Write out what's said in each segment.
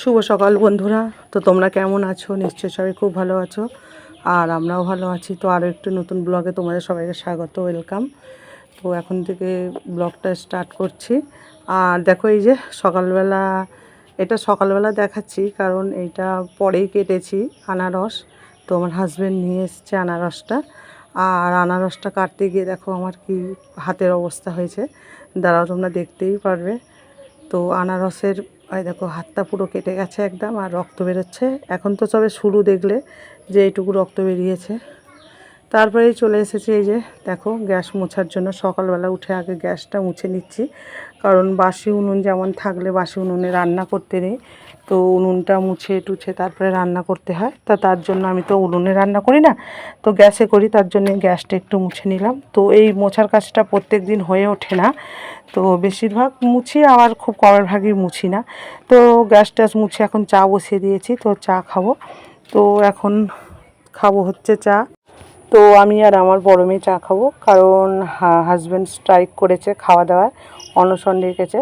শুভ সকাল বন্ধুরা। তো তোমরা কেমন আছো? নিশ্চয়ই সবাই খুব ভালো আছো, আর আমরাও ভালো আছি। তো আরও একটু নতুন ব্লগে তোমাদের সবাইকে স্বাগত, ওয়েলকাম। তো এখন থেকে ব্লগটা স্টার্ট করছি। আর দেখো এই যে সকালবেলা, এটা সকালবেলা দেখাচ্ছি কারণ এইটা পরেই কেটেছি আনারস। তো আমার হাজব্যান্ড নিয়ে এসেছে আনারসটা, আর আনারসটা কাটতে গিয়ে দেখো আমার কি হাতের অবস্থা হয়েছে, দাঁড়াও তোমরা দেখতেই পারবে। তো আনারসের এই দেখো হাতটা পুরো কেটে গেছে একদম, আর রক্ত বেরোচ্ছে। এখন তো সবে শুরু, দেখলে যে এইটুকু রক্ত বেরিয়েছে। তারপরেই চলে এসেছি এই যে দেখো গ্যাস মোছার জন্য। সকালবেলা উঠে আগে গ্যাসটা মুছে নিচ্ছি, কারণ বাসি উনুন যেমন থাকলে বাসি উনুনে রান্না করতে নেই। তো উনুনটা মুছে টুছে তারপরে রান্না করতে হয়। তার জন্য আমি তো উনুনে রান্না করি না, তো গ্যাসে করি। তার জন্য গ্যাসটা একটু মুছে নিলাম। তো এই মোছার কাজটা প্রত্যেক দিন হয়ে ওঠে না, তো বেশিরভাগ মুছি, আবার খুব কমের ভাগই মুছি না। তো গ্যাস ট্যাস মুছে এখন চা বসিয়ে দিয়েছি, তো চা খাবো। তো এখন খাবো হচ্ছে চা। তো আমি আর আমার বড় মেয়ে চা খাবো, কারণ হাজব্যান্ড স্ট্রাইক করেছে, খাওয়া দাওয়ায় অনশন রেখেছে।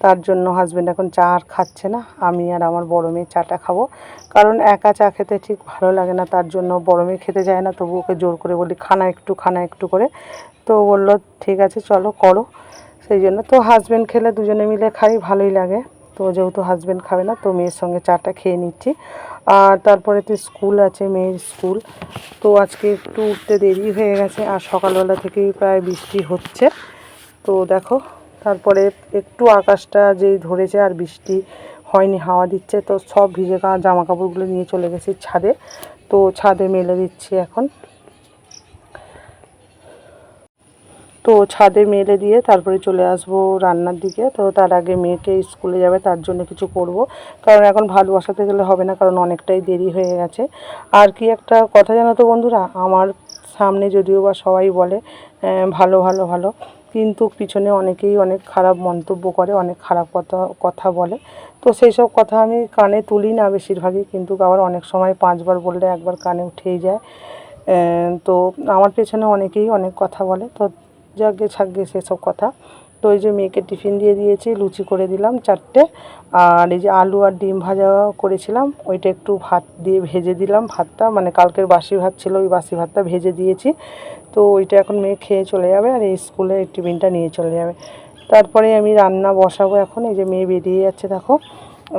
তার জন্য হাজব্যান্ড এখন চা আর খাচ্ছে না। আমি আর আমার বড় মেয়ে চাটা খাবো, কারণ একা চা খেতে ঠিক ভালো লাগে না। তার জন্য বড় মেয়ে খেতে যায় না, তবু ওকে জোর করে বলি খানা একটু করে। তো বললো ঠিক আছে চলো করো। সেই জন্য তো হাজব্যান্ড খেলে দুজনে মিলে খাই, ভালোই লাগে। তো যেহেতু হাজব্যান্ড খাবে না, তো মেয়ের সঙ্গে চাটা খেয়ে নিচ্ছি। আর তারপরে তো স্কুল আছে, মেয়ের স্কুল। তো আজকে একটু উঠতে দেরি হয়ে গেছে, আর সকালবেলা থেকেই প্রায় বৃষ্টি হচ্ছে। তো দেখো তারপরে একটু আকাশটা যেই ধরেছে আর বৃষ্টি হয়নি, হাওয়া দিচ্ছে। তো সব ভিজে জামা কাপড়গুলো নিয়ে চলে গেছি ছাদে। তো ছাদে মেলে দিচ্ছি এখন। তো ছাদে মেলে দিয়ে তারপরে চলে আসব রান্নার দিকে। তো তার আগে মেয়েকে স্কুলে যাবে, তার জন্য কিছু করব, কারণ এখন ভাত বসাতে গেলে হবে না, কারণ অনেকটাই দেরি হয়ে গেছে। আর কি একটা কথা জানো তো বন্ধুরা, আমার সামনে যদিও বা সবাই বলে ভালো ভালো ভালো, কিন্তু পিছনে অনেকেই অনেক খারাপ মন্তব্য করে, অনেক খারাপ কথা বলে। তো সেই সব কথা আমি কানে তুলি না বেশিরভাগই, কিন্তু আবার অনেক সময় 5বার বললে একবার কানে উঠেই যায়। তো আমার পেছনে অনেকেই অনেক কথা বলে, তো যাকে ছাগিয়ে সেসব কথা। তো এই যে মেয়েকে টিফিন দিয়ে দিয়েছি, লুচি করে দিলাম 4টে। আর এই যে আলু আর ডিম ভাজা করেছিলাম, ওইটা একটু ভাত দিয়ে ভেজে দিলাম। ভাতটা মানে কালকের বাসি ভাত ছিল, ওই বাসি ভাতটা ভেজে দিয়েছি। তো ওইটা এখন মেয়ে খেয়ে চলে যাবে, আর এই স্কুলে টিফিনটা নিয়ে চলে যাবে। তারপরে আমি রান্না বসাবো এখন। এই যে মেয়ে বেরিয়ে যাচ্ছে দেখো,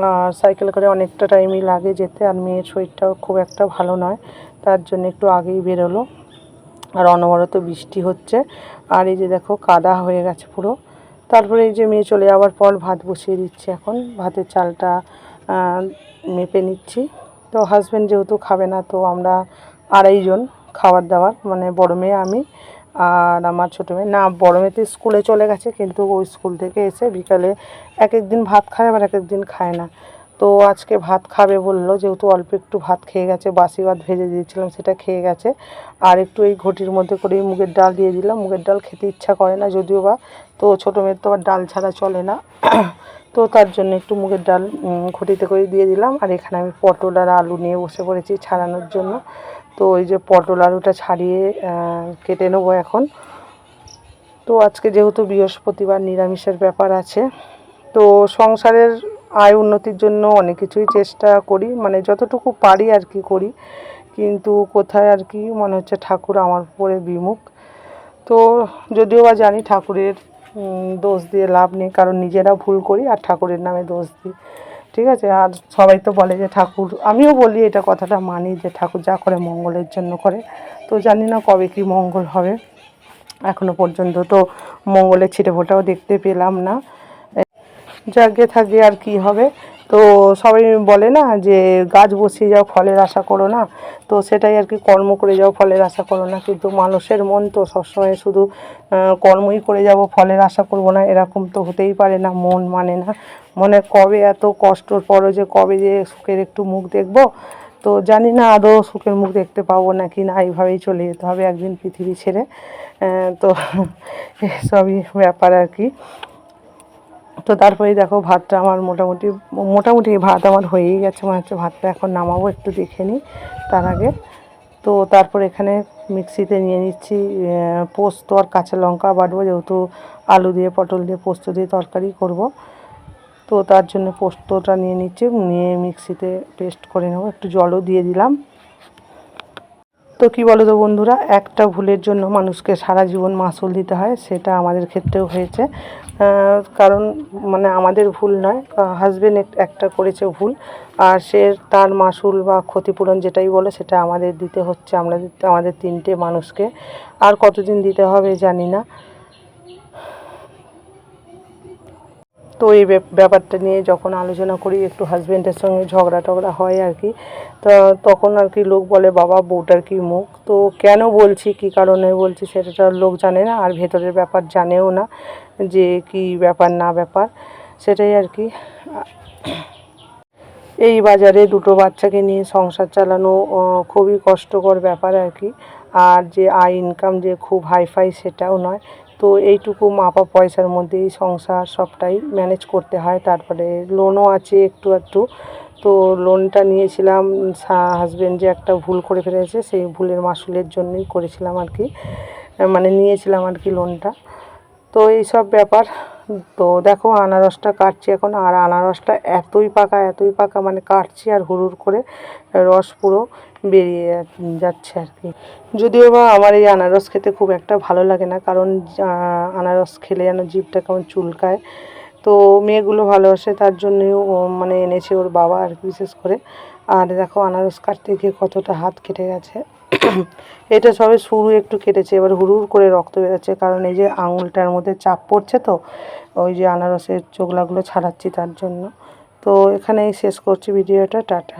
আর সাইকেল করে অনেকটা টাইমই লাগে যেতে, আর মেয়ের শরীরটাও খুব একটা ভালো নয়, তার জন্য একটু আগেই বেরোলো। আর অনবরত বৃষ্টি হচ্ছে, আর এই যে দেখো কাদা হয়ে গেছে পুরো। তারপরে এই যে মেয়ে চলে যাওয়ার পর ভাত বসিয়ে দিচ্ছি এখন। ভাতের চালটা মেপে নিচ্ছি। তো হাজব্যান্ড যেহেতু খাবে না, তো আমরা আড়াইজন খাবার দাবার, মানে বড় মেয়ে, আমি আর আমার ছোটো মেয়ে। না, বড় মেয়ে তো স্কুলে চলে গেছে, কিন্তু ওই স্কুল থেকে এসে বিকালে এক এক দিন ভাত খায়, আবার এক এক দিন খায় না। তো আজকে ভাত খাবে বললো, যেহেতু অল্প একটু ভাত খেয়ে গেছে, বাসি ভাত ভেজে দিয়েছিলাম সেটা খেয়ে গেছে। আর একটু এই ঘটির মধ্যে করে মুগের ডাল দিয়ে দিলাম। মুগের ডাল খেতে ইচ্ছা করে না যদিও বা, তো ছোটো মেয়ের তো আবার ডাল ছাড়া চলে না। তো তার জন্য একটু মুগের ডাল ঘটিতে করে দিয়ে দিলাম। আর এখানে আমি পটল আর আলু নিয়ে বসে পড়েছি ছাড়ানোর জন্য। তো ওই যে পটল আলুটা ছাড়িয়ে কেটে নেবো এখন। তো আজকে যেহেতু বৃহস্পতিবার, নিরামিষের ব্যাপার আছে। তো সংসারের আয় উন্নতির জন্য অনেক কিছুই চেষ্টা করি, মানে যতটুকু পারি আর কি করি, কিন্তু কোথায় আর কি মনে হচ্ছে ঠাকুর আমার উপরে বিমুখ। তো যদিও বা জানি ঠাকুরের দোষ দিয়ে লাভ নেই, কারণ নিজেরা ভুল করি আর ঠাকুরের নামে দোষ দিই। ঠিক আছে, আর সবাই তো বলে যে ঠাকুর, আমিও বলি এটা, কথাটা মানি যে ঠাকুর যা করে মঙ্গলের জন্য করে। তো জানি না কবে কি মঙ্গল হবে, এখনো পর্যন্ত তো মঙ্গলের ছিটেফোঁটাও দেখতে পেলাম না। যাকে থাকে আর কি হবে। তো সবাই বলে না যে গাছ বসিয়ে যাও ফলের আশা করো না, তো সেটাই আর কি, কর্ম করে যাও ফলের আশা করো না। কিন্তু মানুষের মন তো সবসময় শুধু কর্মই করে যাব, ফলের আশা করব না, এরকম তো হতেই পারে না। মন মানে না, মনে কবে এত কষ্টর পরও যে কবে যে সুখের একটু মুখ দেখব। তো জানি না আদৌ সুখের মুখ দেখতে পাবো নাকি না, এইভাবেই চলে যেতে হবে একদিন পৃথিবী ছেড়ে। তো সবই ব্যাপার আর কি। তো তারপরেই দেখো ভাতটা আমার মোটামুটি ভাত আমার হয়েই গেছে মনে হচ্ছে। ভাতটা এখন নামাবো, একটু দেখে নিই তার আগে। তো তারপর এখানে মিক্সিতে নিয়ে নিচ্ছি পোস্ত আর কাঁচা লঙ্কা বাটবো, যেহেতু আলু দিয়ে পটল দিয়ে পোস্ত দিয়ে তরকারি করব। তো তার জন্য পোস্তটা নিয়ে নিচ্ছি, নিয়ে মিক্সিতে পেস্ট করে নেব, একটু জলও দিয়ে দিলাম। তো কী বলো তো বন্ধুরা, একটা ভুলের জন্য মানুষকে সারা জীবন মাসুল দিতে হয়, সেটা আমাদের ক্ষেত্রেও হয়েছে। কারণ মানে আমাদের ভুল নয়, হাজবেন্ড একটা করেছে ভুল, আর সে তার মাসুল বা ক্ষতিপূরণ যেটাই বলে সেটা আমাদের দিতে হচ্ছে, আমাদের 3টে মানুষকে। আর কতদিন দিতে হবে জানি না। তো এই ব্যাপারটা নিয়ে যখন আলোচনা করি, একটু হাজব্যান্ডের সঙ্গে ঝগড়া টগড়া হয় আর কি, তো তখন আর কি লোক বলে বাবা বউটার কি মুখ। তো কেন বলছি, কী কারণে বলছি সেটা লোক জানে না, আর ভেতরের ব্যাপার জানেও না যে কি ব্যাপার না ব্যাপার, সেটাই আর কি। এই বাজারে 2টো বাচ্চাকে নিয়ে সংসার চালানো খুবই কষ্টকর ব্যাপার আর কি। আর যে আয় ইনকাম যে খুব হাইফাই সেটাও নয়। তো এইটুকু মাপা পয়সার মধ্যেই সংসার সবটাই ম্যানেজ করতে হয়। তারপরে লোনও আছে একটু একটু। তো লোনটা নিয়েছিলাম, হাজব্যান্ড যে একটা ভুল করে ফেলেছে সেই ভুলের মাসুলের জন্যই করেছিলাম আর কি, মানে নিয়েছিলাম আর কি লোনটা। তো এই সব ব্যাপার। তো দেখো আনারসটা কাটছি এখন, আর আনারসটা এতই পাকা মানে কাটছি আর হুড়ুর করে রস পুরো বেরিয়ে যাচ্ছে আর কি। যদিও বা আমার এই আনারস খেতে খুব একটা ভালো লাগে না, কারণ আনারস খেলে যেন জিভটা কেমন চুলকায়। তো মেয়েগুলো ভালোবাসে তার জন্যই মানে এনেছে ওর বাবা আর কি বিশেষ করে। আর দেখো আনারস কাটতে গিয়ে কতটা হাত কেটে গেছে। এটা সবে শুরু একটু কেটেছে, এবার হুড়ুর করে রক্ত বেরোচ্ছে, কারণ এই যে আঙুলটার মধ্যে চাপ পড়ছে, তো ওই যে আনারসের চোখলাগুলো ছাড়াচ্ছি তার জন্য। তো এখানেই শেষ করছি ভিডিওটা, টাটা।